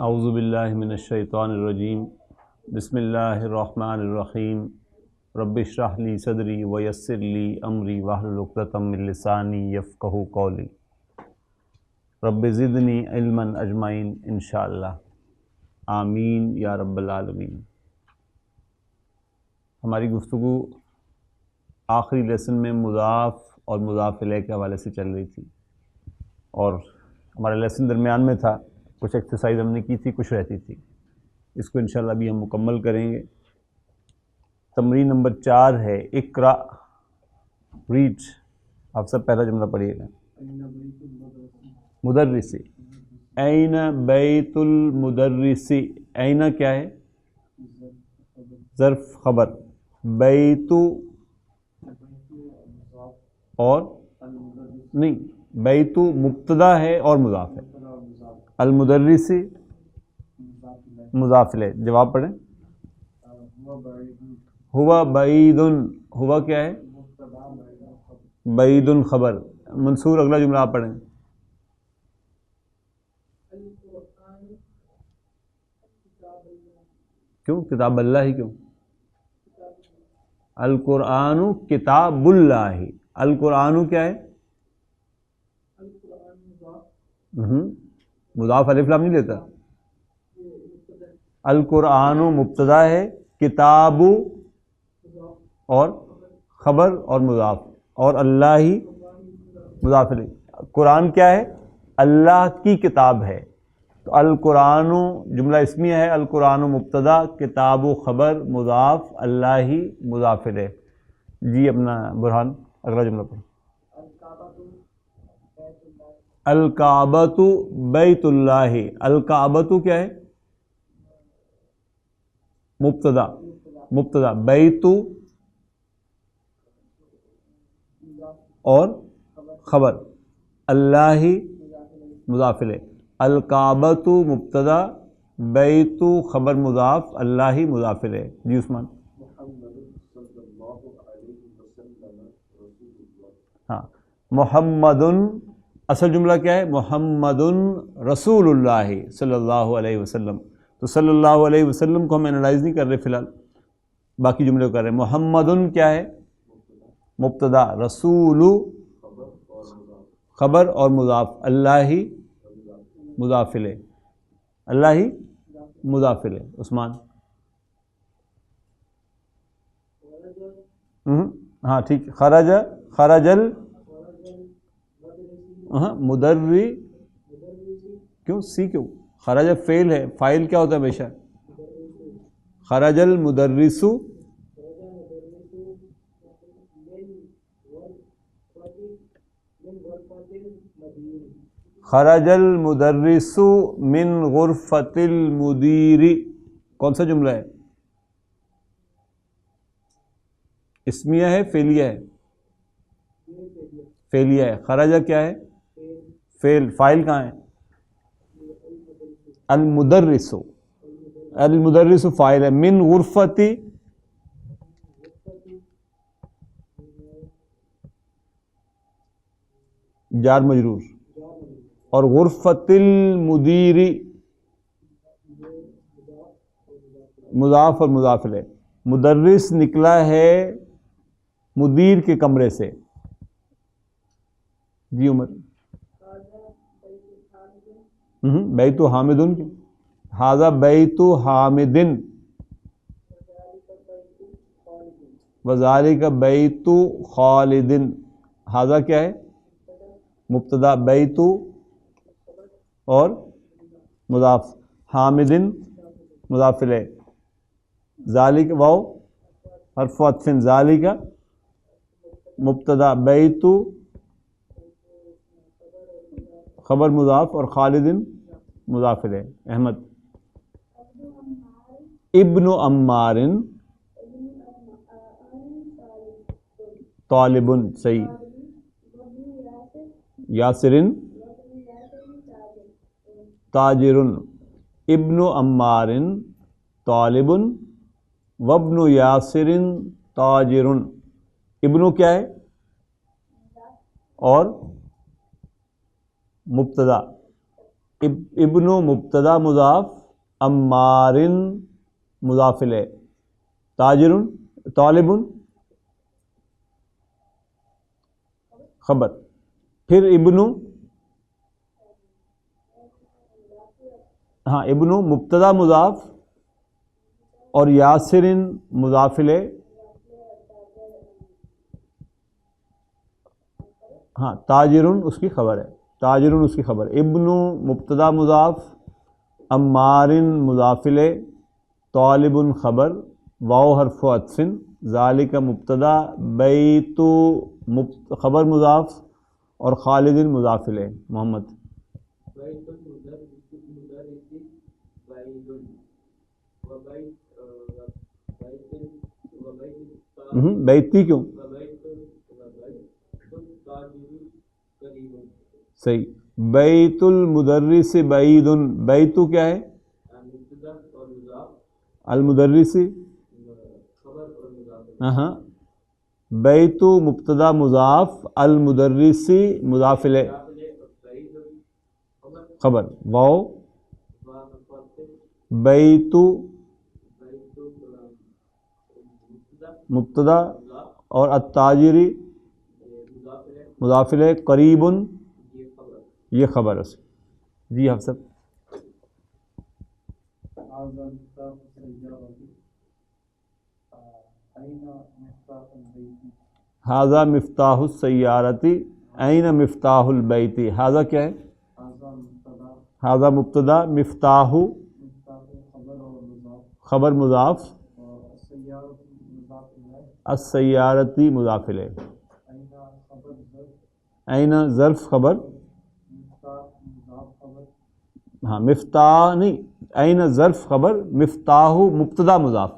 اعوذ باللہ من الشیطان الرجیم بسم اللہ الرحمن الرحیم رب اشرح لی صدری ویسر لی امری واحلل عقدۃ من لسانی یفقہوا قولی رب زدنی علما اجمعین انشاءاللہ آمین یا رب العالمین۔ ہماری گفتگو آخری لیسن میں مضاف اور مضاف الیہ کے حوالے سے چل رہی تھی اور ہمارا لیسن درمیان میں تھا، کچھ ایکسرسائز ہم نے کی تھی، کچھ رہتی تھی، اس کو انشاءاللہ ابھی ہم مکمل کریں گے۔ تمرین نمبر 4 ہے اقرا، ریڈ۔ آپ سب پہلا جملہ پڑھیے گا۔ مدرسی، این بیت المدرسی، این کیا ہے؟ ظرف خبر، بیت اور نہیں، بیت مبتدا ہے اور مضاف ہے، المدرسی مضاف الیہ۔ جواب پڑھیں۔ ہوا بعید، ہوا کیا ہے؟ بعید خبر۔ منصور اگلا جملہ آپ پڑھیں۔ کیوں کتاب اللہ ہی کیوں؟ القرآن کتاب اللہ، القرآن کیا ہے؟ مضاف الف لام نہیں لیتا۔ القرآن مبتدا ہے، کتاب اور خبر اور مضاف، اور اللہ ہی مضاف الیہ۔ قرآن کیا ہے؟ اللہ کی کتاب ہے، تو القرآن جملہ اسمیہ ہے، القرآن مبتدا، کتاب و خبر، مضاف، اللہ ہی مضاف الیہ۔ جی اپنا برہان اگلا جملہ پڑھیں۔ الکعبۃ بیت اللہ، الکعبۃ کیا ہے؟ مبتدا، مبتدا، بیت اور خبر، اللہ مضاف الیہ۔ الکعبۃ مبتدا، بیت خبر مضاف، اللہ مضاف الیہ۔ جی عثمان۔ ہاں، محمد، اصل جملہ کیا ہے؟ محمد رسول اللہ صلی اللہ علیہ وسلم۔ تو صلی اللہ علیہ وسلم کو ہم انالائز نہیں کر رہے فی الحال، باقی جملے کو کر رہے ہیں۔ محمد کیا ہے؟ مبتدا، رسول خبر اور مضاف، اللہ مضاف الیہ، اللہ مضاف الیہ۔ عثمان۔ ہاں ٹھیک، خرج، خرج مدرری، کیوں سی کیوں؟ خرج فعل ہے، فاعل کیا ہوتا ہے ہمیشہ؟ خرج المدرس، خرج المدرس من غرفۃ المدیر، کون سا جملہ ہے؟ اسمیہ ہے فعلیہ ہے؟ فعلیہ ہے۔ خرج کیا ہے؟ فعل، فاعل کہاں ہے؟ المدرس، المدرس فاعل ہے، من غرفت جار مجرور، اور غرفت المدیر مضاف اور مضاف الیہ۔ مدرس نکلا ہے مدیر کے کمرے سے۔ جی عمر۔ بیت حامد، ھذا بیت حامد، وذالک بیت خالد۔ ھذا کیا ہے؟ مبتدا، بیت اور مضاف، حامد مضاف الیہ، ذالک واو حرف عطف، ذالک مبتدا، بیت خبر مضاف، اور خالد مضاف الیہ۔ احمد۔ ابن عمار طالب، صحیح۔ یاسر تاجر، ابن عمار طالب وابن یاسر تاجر۔ ابن کیا ہے؟ اور مبتدا، ابن مبتدا مضاف، عمار مضاف الیہ، تاجر طالب خبر، پھر ابن، ہاں ابن مبتدا مضاف اور یاسر مضاف الیہ، ہاں تاجر اس کی خبر ہے، تاجر اس کی خبر، ابن مبتدا مضاف، عمار مضاف الیہ، طالب خبر، واو حرف عطف، ذالک مبتدا، بیت خبر مضاف اور خالد مضاف الیہ محمد، بیتی کیوں؟ صحیح، بیت المدرس بعید، بیتو کیا ہے؟ المدرس، ہاں بیت مبتدا مضاف، المدرس مضاف الیہ خبر، واو بیت مبتدا اور التاجری مضاف الیہ، قریب یہ خبر ہے اس کی۔ جی حفص، ھذا مفتاح السیارۃ این مفتاح البیت، ھذا کیا ہے؟ ھذا مبتدا، مفتاح خبر مضاف، السیارتی مضاف الیہ، این ظرف خبر، ہاں مفتاح نہیں، این ظرف خبر، مفتاح مبتدا مضاف،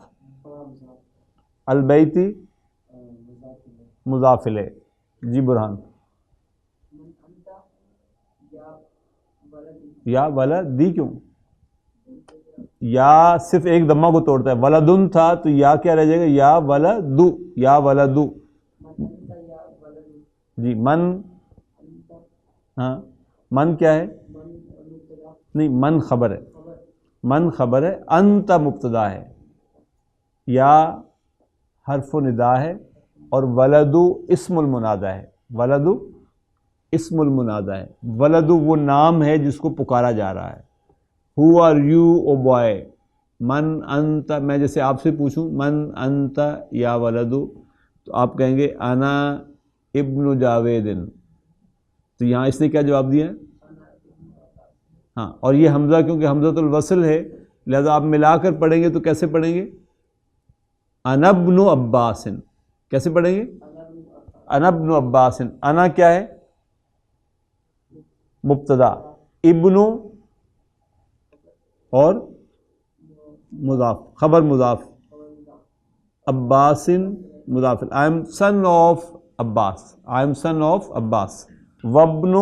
البیتی مضاف الیہ۔ جی برہان، یا ولدی کیوں؟ یا صرف ایک دمہ کو توڑتا ہے، ولدن تھا تو یا کیا رہ جائے گا؟ یا ولدو، یا ولدو۔ جی من، ہاں من کیا ہے؟ نہیں من خبر ہے، من خبر ہے، انت مبتدا ہے، یا حرف نداء ہے، اور ولدو اسم المنادہ ہے، ولدو اسم المنادہ ہے، ولدو وہ نام ہے جس کو پکارا جا رہا ہے۔ Who are you oh boy, من انت، میں جیسے آپ سے پوچھوں من انت یا ولدو، تو آپ کہیں گے انا ابن جاویدن، تو یہاں اس نے کیا جواب دیا ہے؟ ہاں، اور یہ حمزہ کیونکہ حمزۃ الوصل ہے لہذا آپ ملا کر پڑھیں گے تو کیسے پڑھیں گے؟ انا ابن عباس، کیسے پڑھیں گے؟ انا ابن عباس، انا کیا ہے؟ مبتدا، ابن اور مضاف، خبر مضاف، عباس مضاف، I am son of Abbas, I am son of Abbas, وابن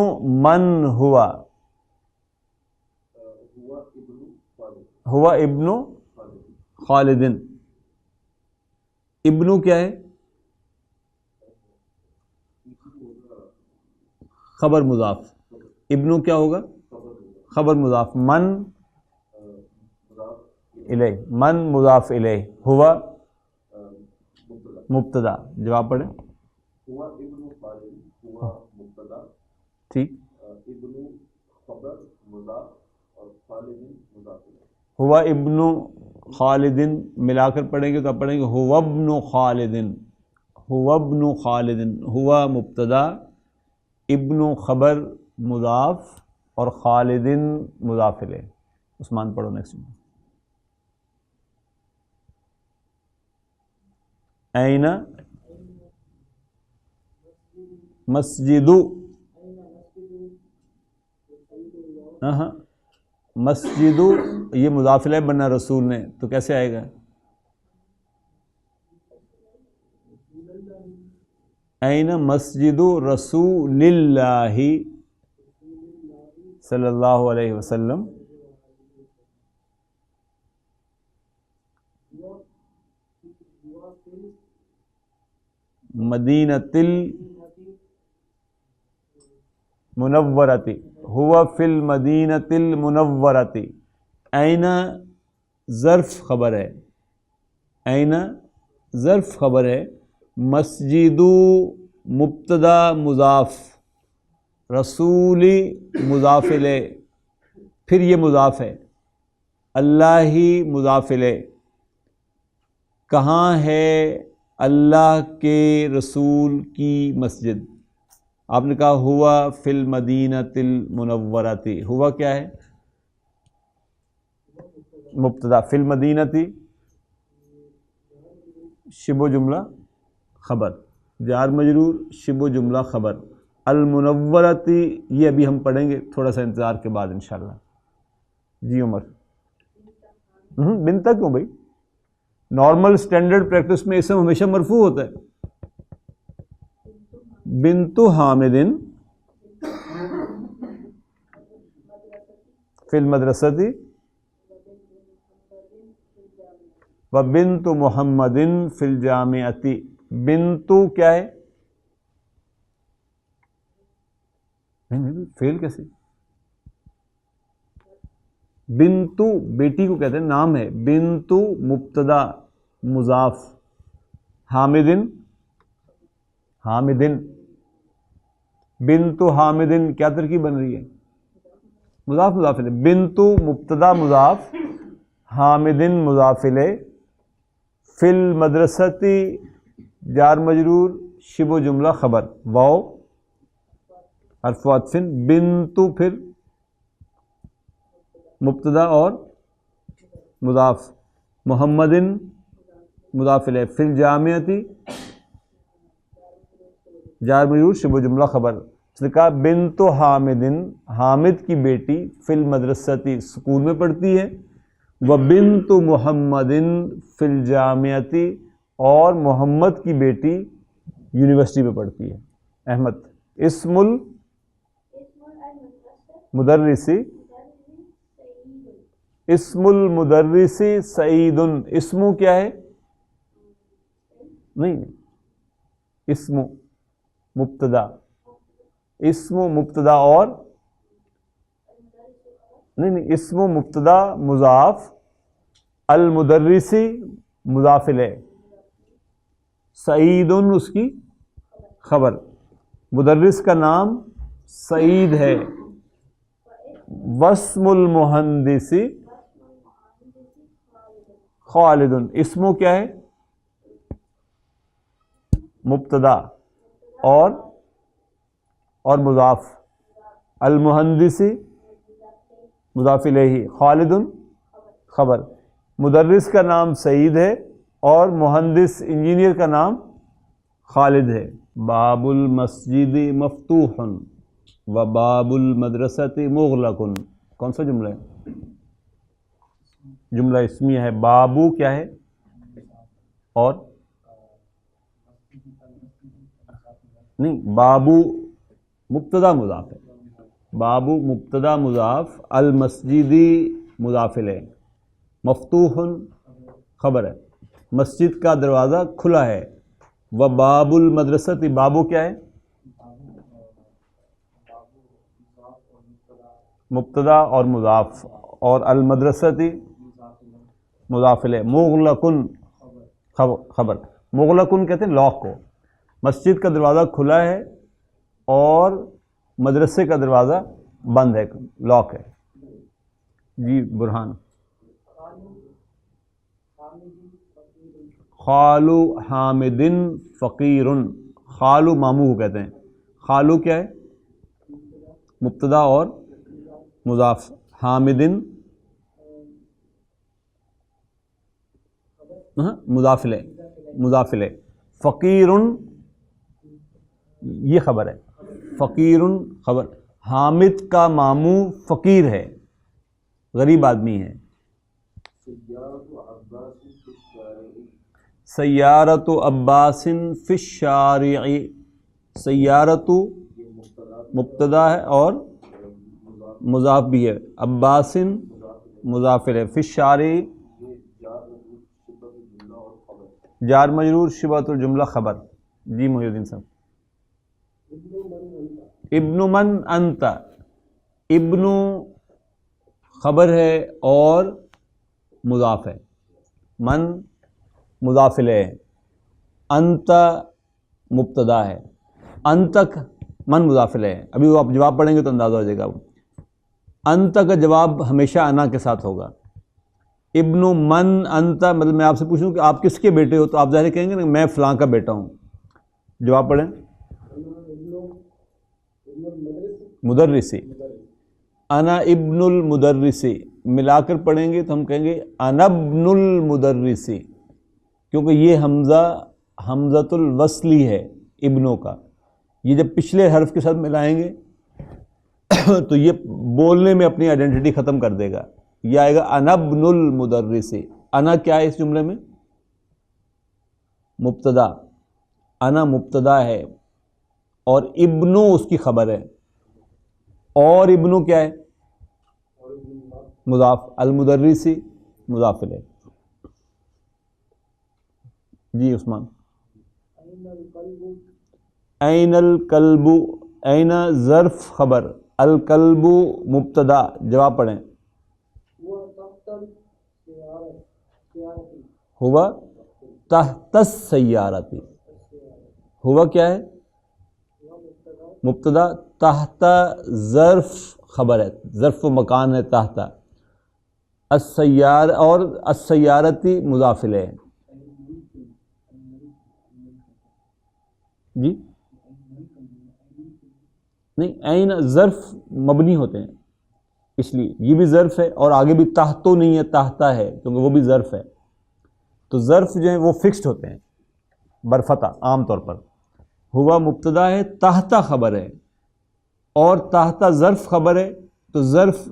من ہوا، ہوا ابن خالدن، ابن کیا ہے؟ خبر مضاف، ابن کیا ہوگا؟ خبر مضاف، من الیہ، من مضاف الیہ، ہوا مبتدا، جواب پڑھیں۔ ٹھیک، ہوا ابن خالدن ملا کر پڑھیں گے تو آپ پڑھیں گے ہوا ابن خالدن، ہوا ابن خالدن، ہوا مبتدا، ابن خبر مضاف اور خالدن مضاف الیہ۔ عثمان پڑھو نیکسٹ۔ این مسجد، ہاں مسجد، یہ مضاف الیہ بننا رسول نے تو کیسے آئے گا؟ این مسجد رسول اللہ صلی اللہ علیہ وسلم، مدینۃ منورتی، ہوا فی المدینۃ المنورتی، این ظرف خبر ہے، این ظرف خبر ہے، مسجد مبتدا مضاف، رسولی مضاف الیہ، پھر یہ مضاف ہے، اللہ مضاف الیہ، کہاں ہے اللہ کے رسول کی مسجد؟ آپ نے کہا ہوا فی المدینۃ المنورتی، ہوا کیا ہے؟ مبتدا، فی المدینتی شبہ جملہ خبر، جار مجرور شبہ جملہ خبر، المنورتی یہ ابھی ہم پڑھیں گے تھوڑا سا انتظار کے بعد انشاءاللہ۔ جی عمر، بنتا کیوں بھائی؟ نارمل سٹینڈرڈ پریکٹس میں اسم ہمیشہ مرفوع ہوتا ہے۔ بنت حامد فی المدرسۃ و بنت محمد فی الجامعۃ، بنتو کیا ہے؟ نہیں فیل کیسے؟ بنتو بیٹی کو کہتے ہیں، نام ہے، بنتو مبتدا مضاف، حامدن حامدن، بنتو حامدن کیا ترکیب بن رہی ہے؟ مضاف مضاف الیہ، بنتو مبتدا مضاف، حامدن مضاف الیہ، فی المدرسۃ جار مجرور شبہ جملہ خبر، واو حرف عطف، بنتو پھر مبتدا اور مضاف، محمدن مضاف الیہ، فی الجامعۃ جار مجرور شبہ جملہ خبر۔ اس نے کہا بنت حامدن، حامد کی بیٹی، فی المدرسۃ اسکول میں پڑھتی ہے، و بنت محمدن فی الجامعۃ اور محمد کی بیٹی یونیورسٹی میں پڑھتی ہے۔ احمد، اسم المدرس، اسم المدرس سعید، اسمو کیا ہے؟ نہیں، اسم مبتدا، اسم مبتدا اور نہیں، اسم مبتدا مضاف، المدرسی مضاف الیہ، سعید اس کی خبر، مدرس کا نام سعید ہے، واسم المہندس خالد، اسمو کیا ہے؟ مبتدا اور مضاف، المہندس مضاف الیہ، خالد خبر، مدرس کا نام سعید ہے اور مہندس انجینئر کا نام خالد ہے۔ باب المسجد مفتوح و باب المدرسۃ مغلق، کون سا جملہ ہے؟ جملہ اسمیہ ہے، بابو کیا ہے؟ اور نہیں، بابو مبتدا مضاف ہے، بابو مبتدا مضاف، المسجدی مضاف الیہ، مفتوح خبر ہے، مسجد کا دروازہ کھلا ہے، و باب المدرسۃ، بابو کیا ہے؟ مبتدا اور مضاف، اور المدرسۃ مضاف الیہ، مغلق خبر، مغلق کہتے ہیں لاک کو، مسجد کا دروازہ کھلا ہے اور مدرسے کا دروازہ بند ہے، لاک ہے۔ جی برہان، خالو حامدن فقیر، خالو ماموں کو کہتے ہیں، خالو کیا ہے؟ مبتدا اور مضاف، حامدن مضاف الیہ، فقیر یہ خبر ہے، فقیر خبر، حامد کا ماموں فقیر ہے، غریب آدمی ہے۔ سیارت عباس فی الشارع، سیارت مبتدا ہے اور مضاف بھی ہے، عباس مضاف الیہ، فی الشارع جار مجرور شبہۃ الجملہ خبر۔ جی محی الدین صاحب، ابن من انت، ابن خبر ہے اور مضاف ہے، من مضاف الیہ ہے، انت مبتدا ہے، انت من مضاف الیہ ہے۔ ابھی وہ آپ جواب پڑھیں گے تو اندازہ ہو جائے گا۔ انت کا جواب ہمیشہ انا کے ساتھ ہوگا۔ ابن من انت، مطلب میں آپ سے پوچھوں کہ آپ کس کے بیٹے ہو، تو آپ ظاہر کہیں گے نا میں فلاں کا بیٹا ہوں۔ جواب پڑھیں۔ مدرسی، انا ابن المدرسی، ملا کر پڑھیں گے تو ہم کہیں گے انا ابن المدرسی، کیونکہ یہ حمزہ حمزۃ الوصلی ہے ابنوں کا، یہ جب پچھلے حرف کے ساتھ ملائیں گے تو یہ بولنے میں اپنی آئیڈینٹی ختم کر دے گا، یہ آئے گا انا ابن المدرسی۔ انا کیا ہے اس جملے میں؟ مبتدا، انا مبتدا ہے اور ابنو اس کی خبر ہے، اور ابنو کیا ہے؟ مضاف، المدرسی مضاف الیہ۔ جی عثمان۔ این الکلب، این ظرف خبر، الکلب مبتدا، جواب پڑھیں۔ ہوا تحت السیارۃ، ہوا کیا ہے؟ مبتدا، تحت ظرف خبر ہے، ظرف و مکان ہے تحت، السیار اور السیارتی مضاف الیہ ہے۔ جی نہیں، عین ظرف مبنی ہوتے ہیں، اس لیے یہ بھی ظرف ہے اور آگے بھی تحتو نہیں ہے، تحتا ہے، کیونکہ وہ بھی ظرف ہے۔ تو ظرف جو ہیں وہ فکسڈ ہوتے ہیں برفتح عام طور پر۔ ہوا مبتدا ہے، تحتا خبر ہے، اور تحتا ظرف خبر ہے، تو ظرف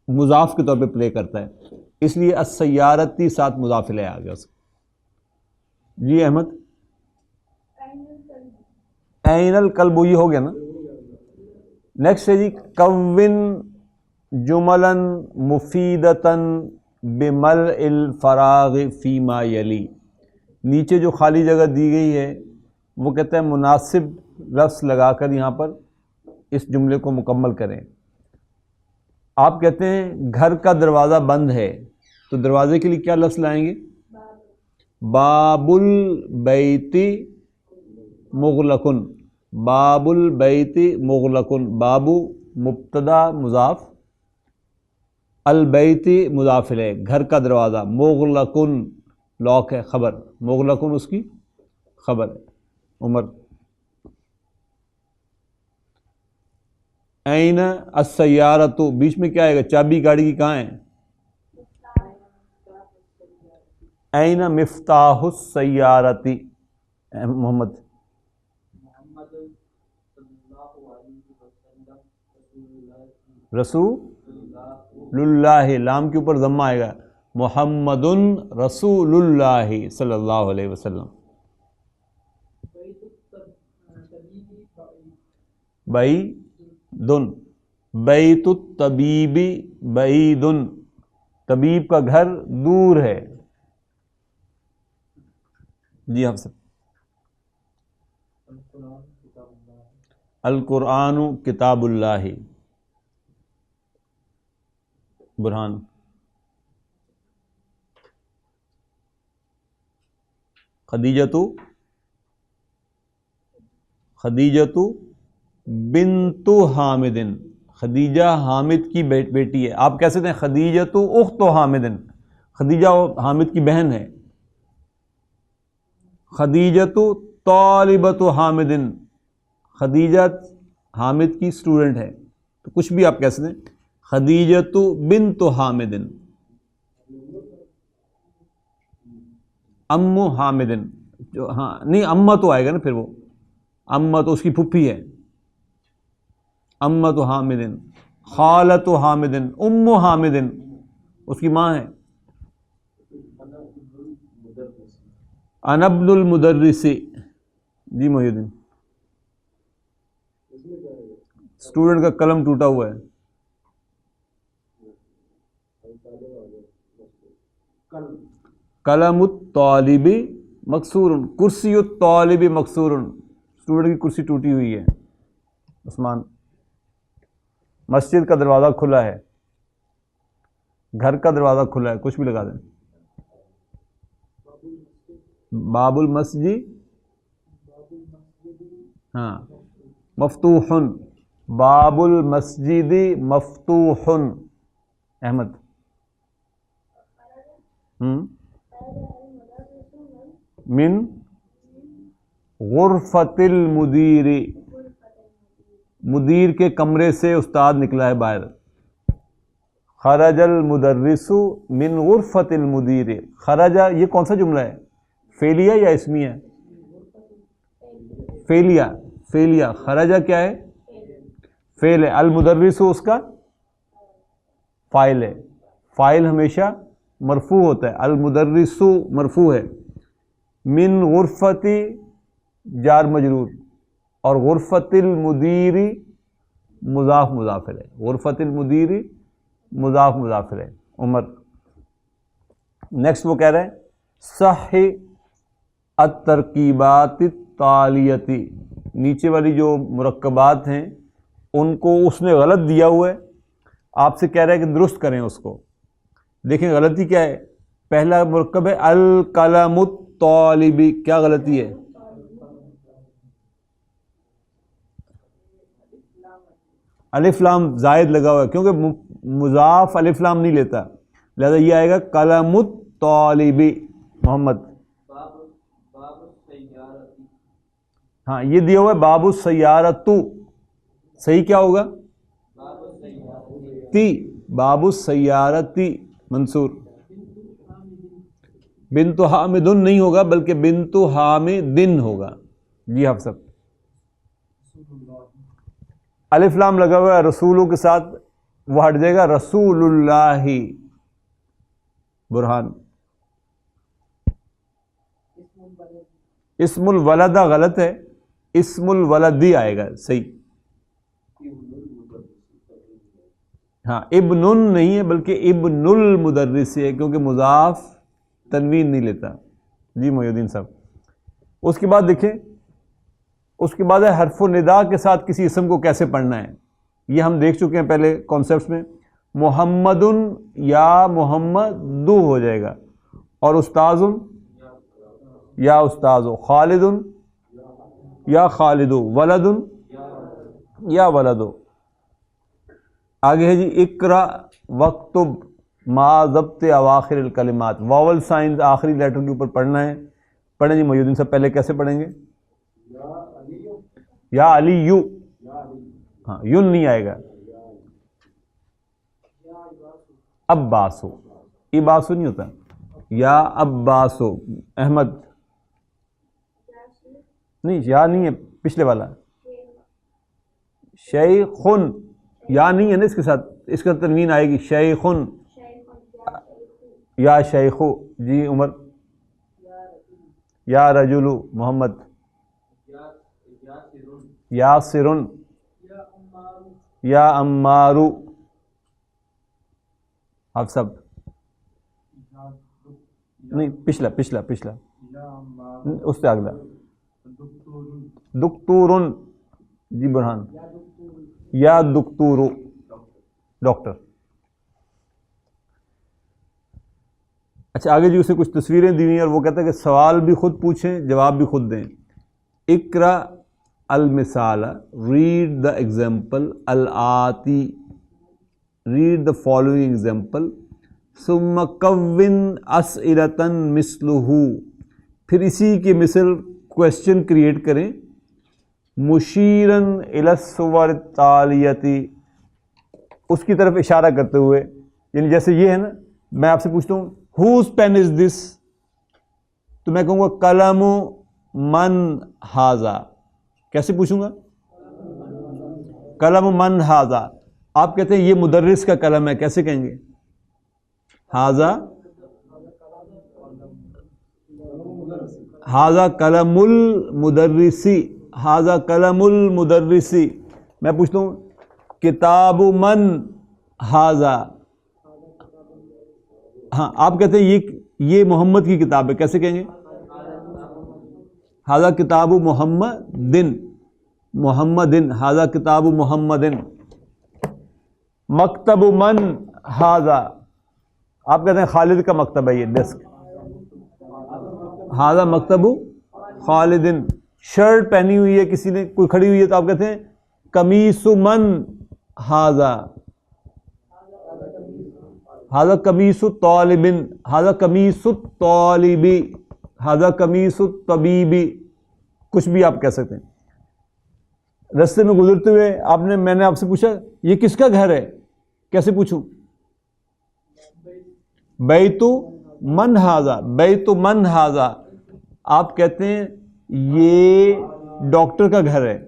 مضاف کے طور پہ پلے کرتا ہے، اس لیے السیارتی ساتھ مضاف الیہ آ گیا اس کا۔ جی احمد۔ عین الکلب، یہ ہو گیا نا۔ نیکسٹ ہے جی کون جملا مفیدتا بملء الفراغ فیما یلی، نیچے جو خالی جگہ دی گئی ہے وہ کہتا ہے مناسب لفظ لگا کر یہاں پر اس جملے کو مکمل کریں۔ آپ کہتے ہیں گھر کا دروازہ بند ہے، تو دروازے کے لیے کیا لفظ لائیں گے؟ باب البیت مغلقن، باب البیت مغلقن، بابو مبتدا مضاف، البیت مضاف الیہ، گھر کا دروازہ، مغلقن لاک ہے، خبر، مغلقن اس کی خبر ہے۔ عمر۔ این السیارۃ، بیچ میں کیا آئے گا؟ چابی گاڑی کی کہاں ہے؟ این مفتاح السیارۃ، محمد۔ رسول اللہ، لام کے اوپر ضمہ آئے گا، محمد رسول اللہ صلی اللہ علیہ وسلم۔ بعیدن، بیت الطبیب بعیدن، طبیب کا گھر دور ہے۔ جی ہم سب۔ القرآن کتاب اللہ، برہان۔ خدیجۃ بنت حامد، خدیجہ حامد کی بیٹی ہے۔ آپ کہہ سکتے ہیں خدیجۃ اخت حامد، خدیجہ حامد کی بہن ہے۔ خدیجۃ طالبۃ حامد، خدیجہ حامد کی اسٹوڈنٹ ہے، تو کچھ بھی آپ کہہ سکتے ہیں۔ خدیجۃ بنت حامد، ام حامد، جو ہاں نہیں امہ تو آئے گا نا پھر، وہ امہ تو اس کی پھپھی ہے، امۃ حامد، خالۃ حامد، ام حامد اس کی ماں ہے۔ انا ابن المدرسی، جی محی الدین۔ اسٹوڈنٹ کا قلم ٹوٹا ہوا ہے۔ قلم الطالب مکسور، کرسی الطالب مکسور، اسٹوڈنٹ کی کرسی ٹوٹی ہوئی ہے۔ عثمان۔ مسجد کا دروازہ کھلا ہے، گھر کا دروازہ کھلا ہے، کچھ بھی لگا دیں. باب المسجد، ہاں مفتوح، باب المسجد مفتوح. احمد من غرفت المدیر، مدیر کے کمرے سے استاد نکلا ہے باہر. خرج المدرس من غرفت المدیر. خرجہ یہ کون سا جملہ ہے؟ فعلیہ یا اسمیہ؟ فعلیہ. فعلیہ. خرجہ کیا ہے؟ فعل ہے. المدرس اس کا فاعل ہے. فاعل ہمیشہ مرفوع ہوتا ہے. المدرس مرفوع ہے. من غرفتی جار مجرور، اور غرفت المدیر مضاف مضاف ہے. غرفت المدیر مضاف مضاف ہے. عمر. نیکسٹ وہ کہہ رہے ہیں صح الترکیبات التالیتی، نیچے والی جو مرکبات ہیں ان کو اس نے غلط دیا ہوا ہے، آپ سے کہہ رہا ہے کہ درست کریں اس کو. دیکھیں غلطی کیا ہے. پہلا مرکب ہے القلم الطالبی، کیا غلطی ہے؟ الف لام زائد لگا ہوا ہے، کیونکہ مضاف الف لام نہیں لیتا، لہذا یہ آئے گا قلم الطالبی محمد. ہاں یہ دیا ہوا ہے باب السیارۃ، صحیح کیا ہوگا؟ تی. باب السیارۃ منصور. بنت حامد نہیں ہوگا بلکہ بنت حامدن ہوگا. جی حفص. الف لام لگا ہوا ہے رسولوں کے ساتھ، وہ ہٹ جائے گا رسول اللہ. برہان. اسم الولدہ غلط ہے، اسم الولدی آئے گا صحیح. ہاں ابن نہیں ہے بلکہ ابن المدرس ہے، کیونکہ مضاف تنوین نہیں لیتا. جی محی الدین صاحب. اس کے بعد دیکھیں، اس کے بعد ہے حرف النداء کے ساتھ کسی اسم کو کیسے پڑھنا ہے. یہ ہم دیکھ چکے ہیں پہلے کانسیپٹس میں. محمد یا محمد ہو جائے گا، اور استاذ یا استاذ، خالد یا خالد، ولد یا ولد. آگے ہے جی اقرا وقتب ما ضبط اواخر الکلمات، واول سائنز آخری لیٹر کے اوپر پڑھنا ہے. پڑھیں جی محی الدین صاحب. پہلے کیسے پڑھیں گے؟ یا علی یو، ہاں یون نہیں آئے گا. عباسو، عباسو نہیں ہوتا. یا عباسو. احمد نہیں، یا نہیں ہے پچھلے والا. شیخن، یا نہیں ہے نا اس کے ساتھ، اس کا تنوین آئے گی شیخن. یا شیخو. جی عمر. یا رجلو محمد. یا سرن، یا امارو. آپ سب نہیں، پچھلا پچھلا پچھلا اس سے اگلا دکتورن. جی برہان. یا دکتورو ڈاکٹر. اچھا آگے جی اسے کچھ تصویریں دی ہوئی ہیں، اور وہ کہتا ہے کہ سوال بھی خود پوچھیں جواب بھی خود دیں. اقرا المثال، ریڈ دا ایگزامپل الآتی، ریڈ دا فالوئنگ ایگزامپل. ثم کون اسئلۃ مثلہ، پھر اسی کے مثل کوشچن کریٹ کریں. مشیراً الی الصور التالیۃ، اس کی طرف اشارہ کرتے ہوئے. یعنی جیسے یہ ہے نا، میں آپ سے پوچھتا ہوں whose pen is this، تو میں کہوں گا قلم من ھذا. کیسے پوچھوں گا؟ قلم من ھذا. آپ کہتے ہیں یہ مدرس کا قلم ہے، کیسے کہیں گے؟ ھذا، ھذا قلم المدرسی، ھذا قلم المدرسی. میں پوچھتا ہوں کتاب من ھذا. ہاں آپ کہتے ہیں یہ محمد کی کتاب ہے، کیسے کہیں گے؟ ھذا کتاب محمد، محمد، ھذا کتاب محمد. مکتب من ہاذا، آپ کہتے ہیں خالد کا مکتب ہے یہ ڈیسک، ہاذا مکتب خالد، شرٹ پہنی ہوئی ہے کسی نے، کوئی کھڑی ہوئی ہے تو آپ کہتے ہیں قمیص من ہاذا، ہاذا قمیص طالب، ہاذا قمیص الطالب، ہاذا قمیص الطبیب، کچھ بھی آپ کہہ سکتے ہیں۔ رستے میں گزرتے ہوئے میں نے آپ سے پوچھا یہ کس کا گھر ہے، کیسے پوچھوں؟ بیت من ہاذا، بیت من ہاذا، آپ کہتے ہیں یہ ڈاکٹر کا گھر ہے،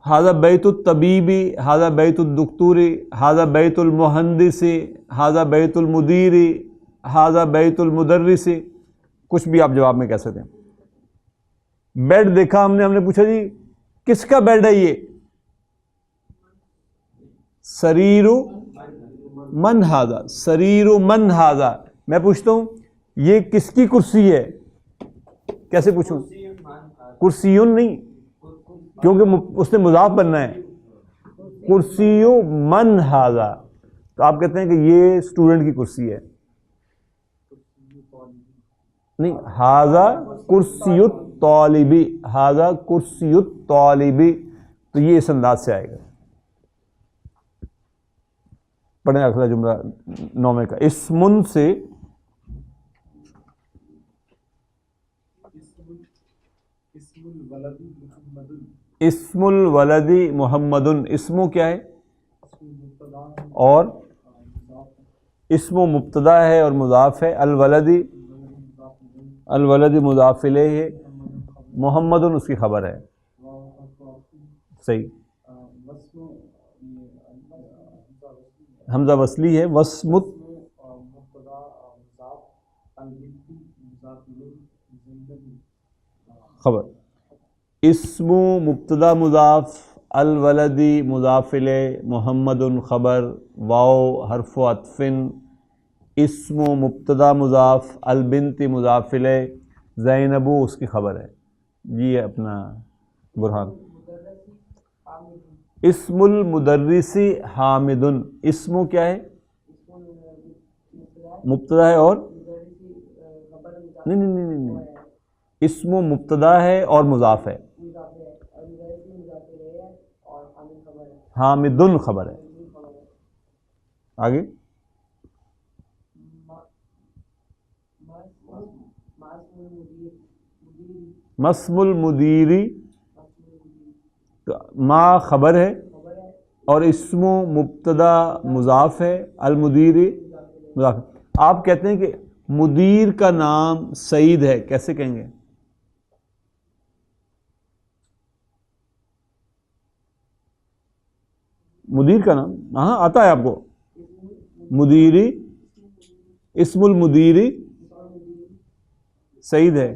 ہاذا بیت الطبیب، ہاذا بیت الدکتور، ہاذا بیت المہندس، ہاذا بیت المدیر، ہاذا بیت المدرس، کچھ بھی آپ جواب میں کہہ سکتے ہیں۔ بیڈ دیکھا ہم نے پوچھا جی کس کا بیڈ ہے یہ، سریر من ہاذا، سریر من ہاذا، میں پوچھتا ہوں یہ کس کی کرسی ہے، کیسے پوچھوں؟ کرسیون نہیں، کیونکہ اس نے مضاف بننا ہے، کرسی من ہاذا، تو آپ کہتے ہیں کہ یہ اسٹوڈنٹ کی کرسی ہے، نہیں، ہاذا کرسی الطالب، ہاذا کرسی الطالب، تو یہ اس انداز سے آئے گا۔ پڑھیں اگلا جملہ 9 کا، اسمن سے اسم الولد محمد، اسمو کیا ہے اور اسم مبتدا ہے اور مضاف ہے، الولدی، الولد مضاف الیہ ہے، محمد اس کی خبر ہے، صحیح، حمزہ وصلی ہے، وسمت خبر، اسم مبتدا مضاف، الولدی مضاف الیہ، محمد خبر، واو حرف عطف، اسم مبتدا مضاف، البنت مضاف الیہ، زینب اس کی خبر ہے۔ یہ اپنا برہان، اسم المدرس حامد، اسم کیا ہے، مبتدا ہے اور نہیں، اسم مبتدا ہے اور مضاف ہے، حامد خبر ہے، آگے مسم المدیری، ما خبر ہے اور اسم مبتدا مضاف ہے، المدیری مضاف، آپ کہتے ہیں کہ مدیر کا نام سعید ہے، کیسے کہیں گے؟ مدیر کا نام، ہاں آتا ہے آپ کو، مدیری، اسم المدیری سعید ہے،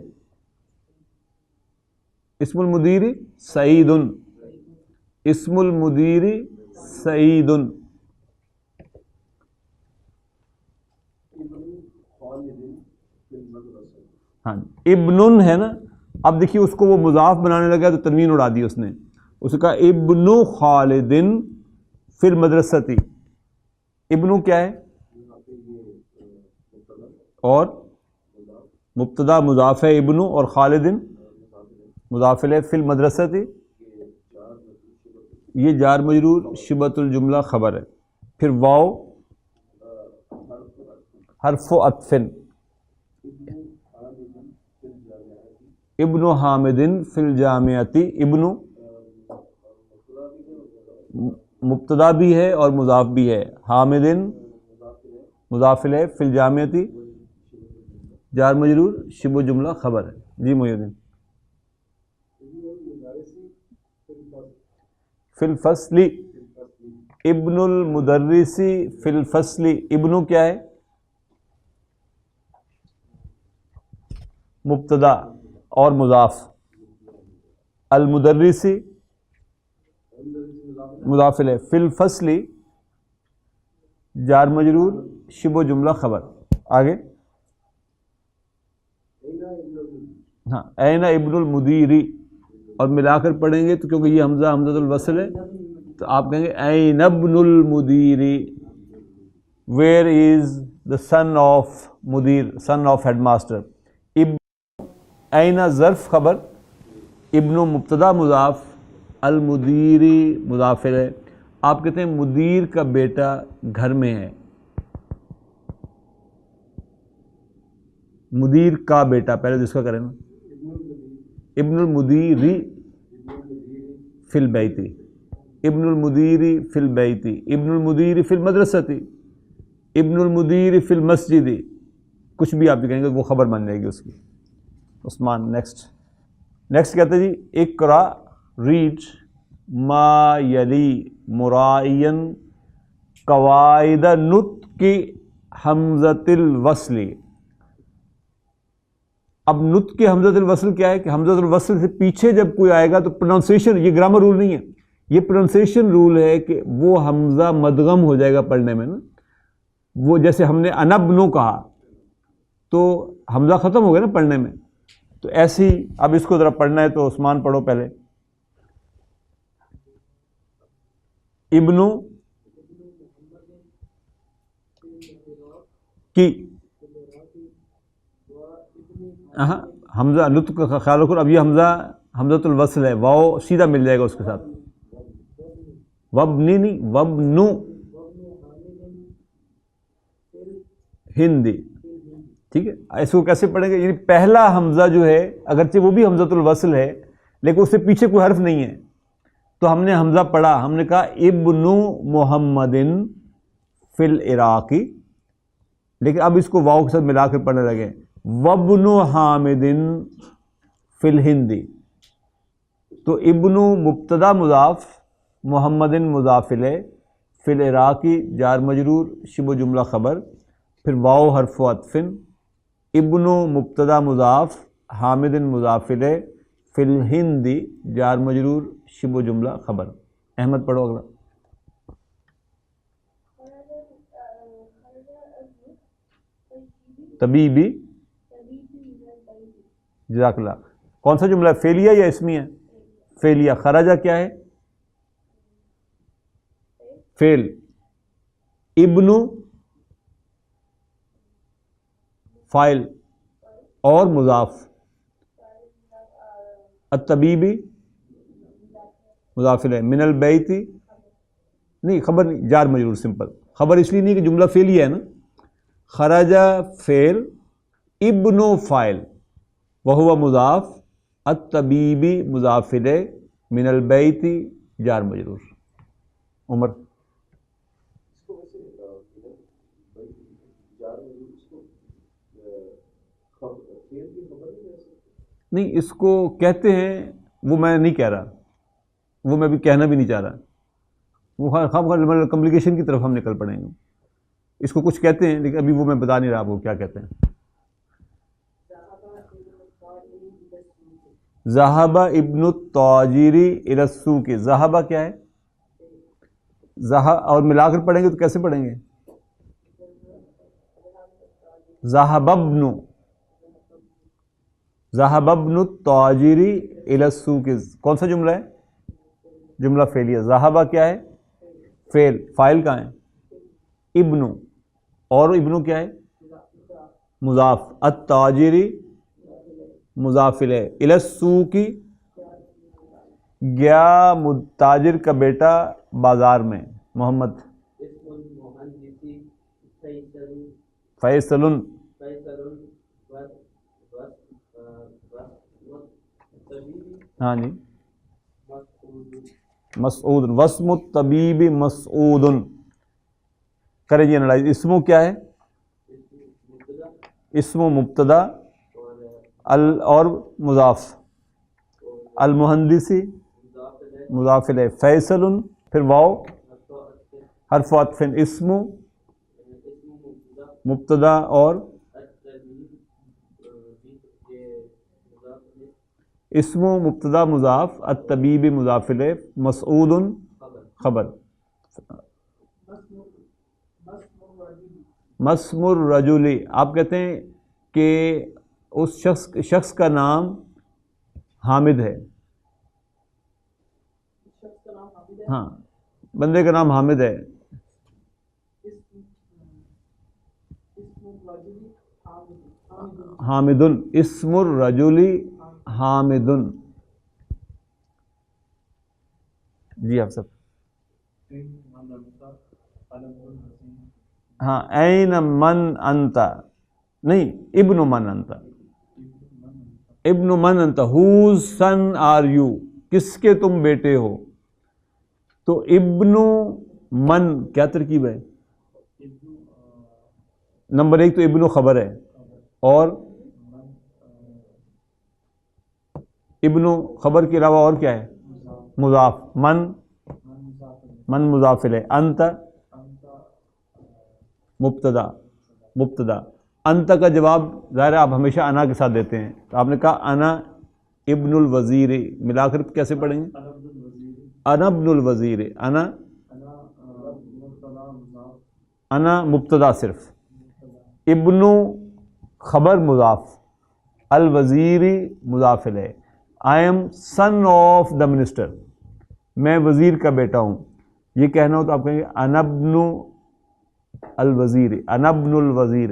اسم المدیری سعید، اسم المدیری سعید، ہاں ابن ہے نا، اب دیکھیے اس کو وہ مضاف بنانے لگا تو تنوین اڑا دی اس نے، اس کا ابن خالد فی المدرستی، ابن کیا ہے اور مبتدا مضاف ہے ابن، اور خالد مضاف الیہ، فی المدرستی یہ جار مجرور، شبۃ الجملہ خبر ہے، پھر واو حرف عطف، ابن حامد فی الجامعتی، ابن مبتدا بھی ہے اور مضاف بھی ہے، حامد مضاف الیہ، فی الجامعتی جار مجرور، شبہ جملہ خبر ہے۔ جی محی الدین، فی الفصل، ابن المدرس فی الفصل، ابن کیا ہے مبتدا اور مضاف، المدرس مضاف الیہ، فی الفصل جار مجرور، شبہ جملہ خبر، آگے ہاں این ابن المدیری، اور ملا کر پڑھیں گے تو کیونکہ یہ حمزہ الوصل ہے تو آپ کہیں گے این ابن المدیر, where is the son of مدیر, سن آف ہیڈ ماسٹر. این ظرف خبر, ابن مبتدا مضاف, المدیری مضاف ہے. آپ کہتے ہیں مدیر کا بیٹا گھر میں ہے, مدیر کا بیٹا, پہلے جس کا کریں نا, ابن المدیری فی البیتی, ابن المدیری فی البیتی, ابن المدیری فی المدرستی, ابن المدیری فی المسجدی, کچھ بھی آپ کہیں گے وہ خبر بن جائے گی اس کی. عثمان. نیکسٹ کہتے ہیں جی اقرا, ریڈ, ما یلی مرائین قواعد نطق حمزۃ الوصل. اب نطق کے حمزۃ الوصل کیا ہے کہ حمزۃ الوصل سے پیچھے جب کوئی آئے گا تو پروننسیشن, یہ گرامر رول نہیں ہے, یہ پروننسیشن رول ہے کہ وہ حمزہ مدغم ہو جائے گا پڑھنے میں نا. وہ جیسے ہم نے انبنو کہا تو حمزہ ختم ہو گیا نا پڑھنے میں, تو ایسی اب اس کو ذرا پڑھنا ہے تو عثمان پڑھو پہلے. ابنو کی حمزہ نطق کا خیال رکھو. اب یہ حمزۃ الوصل ہے, واو سیدھا مل جائے گا اس کے ساتھ. وبنی نہیں, وبنو ہندی, ٹھیک ہے. اس کو کیسے پڑھیں گے؟ یعنی پہلا حمزہ جو ہے اگرچہ وہ بھی حمزۃ الوصل ہے لیکن اس سے پیچھے کوئی حرف نہیں ہے, تو ہم نے حمزہ پڑھا, ہم نے کہا ابن محمد فی العراقی, لیکن اب اس کو واو کے ساتھ ملا کر پڑھنے لگے, وابن حامد فی الہندی. تو ابن مبتدا مضاف, محمد مضاف الیہ, فی العراقی جار مجرور, شبہ جملہ خبر, پھر واو حرف عطف, ابن مبتدا مضاف, حامد مضاف الیہ, فی الہندی جار مجرور, شبہ جملہ خبر. احمد پڑھو اگلا. طبیبی, جزاک اللہ. کون سا جملہ ہے, فعلیہ یا اسمی ہے؟ فعلیہ. خرجہ کیا ہے؟ فعل. ابن فاعل اور مضاف, الطبیبی مضاف الیہ, من البیتی نہیں, خبر نہیں, جار مجرور سمپل. خبر اس لیے نہیں کہ جملہ فعلیہ ہے نا. خرجہ فعل, ابن فاعل, وہو مضاف, الطبیبی مضاف الیہ, من البیتی جار مجرور. عمر. نہیں, اس کو کہتے ہیں, وہ میں نہیں کہہ رہا, وہ میں بھی کہنا بھی نہیں چاہ رہا, وہ کمپلیکیشن کی طرف ہم نکل پڑیں گے. اس کو کچھ کہتے ہیں لیکن ابھی وہ میں بتا نہیں رہا آپ کو کیا کہتے ہیں. ذہب ابن التاجری الی السوق. ذہبہ کیا ہے؟ اور ملا کر پڑھیں گے تو کیسے پڑھیں گے؟ ذہب ابن, ذہب ابن التاجری الی السوق. کون سا جملہ ہے؟ جملہ فعلیہ. ذہبہ کیا ہے؟ فعل. فاعل کہاں ہے؟ ابن, اور ابن کیا ہے؟ مضاف. التاجری مضاف الیہ, الی السوق گیا تاجر کا بیٹا بازار میں. محمد. فیصل. ہاں جی. مسعود. واسم الطبیب مسعود. کریں جی انالائز. اسمو کیا ہے؟ اسم مبتدا اور مضاف. المہندسی مضاف الیہ. فیصل, پھر واو حرف عطف. اسم مبتدا اور اسم مبتدا مضاف, الطبیب مضاف الیہ, مسعود خبر. مسم الرجل, آپ کہتے ہیں کہ اس شخص کا نام حامد ہے. ہاں, بندے کا نام حامد ہے. حامدن، اسم الرجل حامدن. جی آپ سب. ہاں، این من انت نہیں، ابن من انت. ابن من انت، whose son are you، کس کے تم بیٹے ہو. تو ابن من کیا ترکیب ہے؟ نمبر ایک تو ابن خبر ہے، اور ابن خبر کے علاوہ اور کیا ہے؟ مضاف. من مضاف ہے. انت مبتدا. انت کا جواب ظاہر ہے آپ ہمیشہ انا کے ساتھ دیتے ہیں، تو آپ نے کہا انا ابن الوزیر، ملا کر کیسے پڑھیں گے؟ انا ابن الوزیر. انا مبتدا صرف، ابن خبر مضاف، الوزیر مضاف الیہ. I am son of the minister, میں وزیر کا بیٹا ہوں. یہ کہنا ہو تو آپ کہیں گے انا ابن الوزیر، انا ابن الوزیر.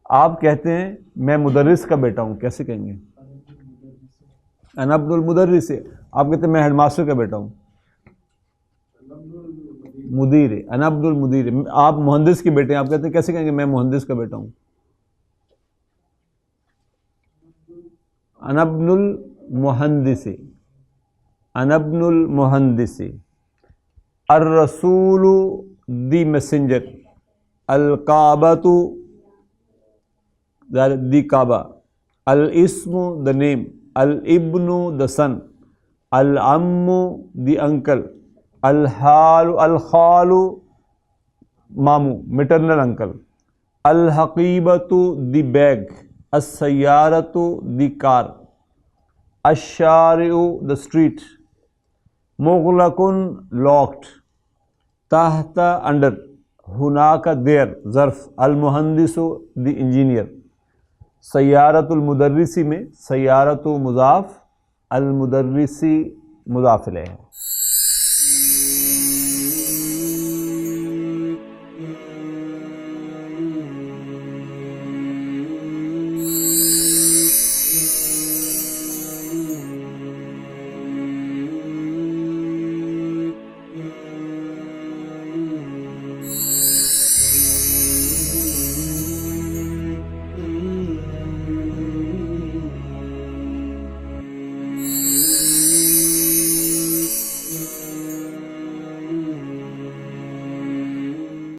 آپ کہتے ہیں میں مدرس کا بیٹا ہوں، کیسے کہیں گے؟ انا ابن المدرس. آپ کہتے ہیں میں ہیڈ ماسٹر کا بیٹا ہوں، مدیر. انا ابن المدیر. آپ مہندس کے بیٹے ہیں، آپ کہتے ہیں کیسے کہیں گے؟ میں مہندس کا بیٹا ہوں. انا ابن المہندس، انا ابن المہندس. الرسول the messenger, الکعبۃ the Kaaba, الاسم the name, الابن the sun, العم the uncle, الخال مامو میٹرنل انکل، الحقیبۃ دی بیگ، السیارۃ دی کار، الشارع دا اسٹریٹ، مغلق لاکڈ، تحت انڈر، ہناک دیر ظرف، المہندس دی انجینئر. سیارۃ المدرسی میں سیارۃ مضاف، المدرسی مضاف الیہ ہے.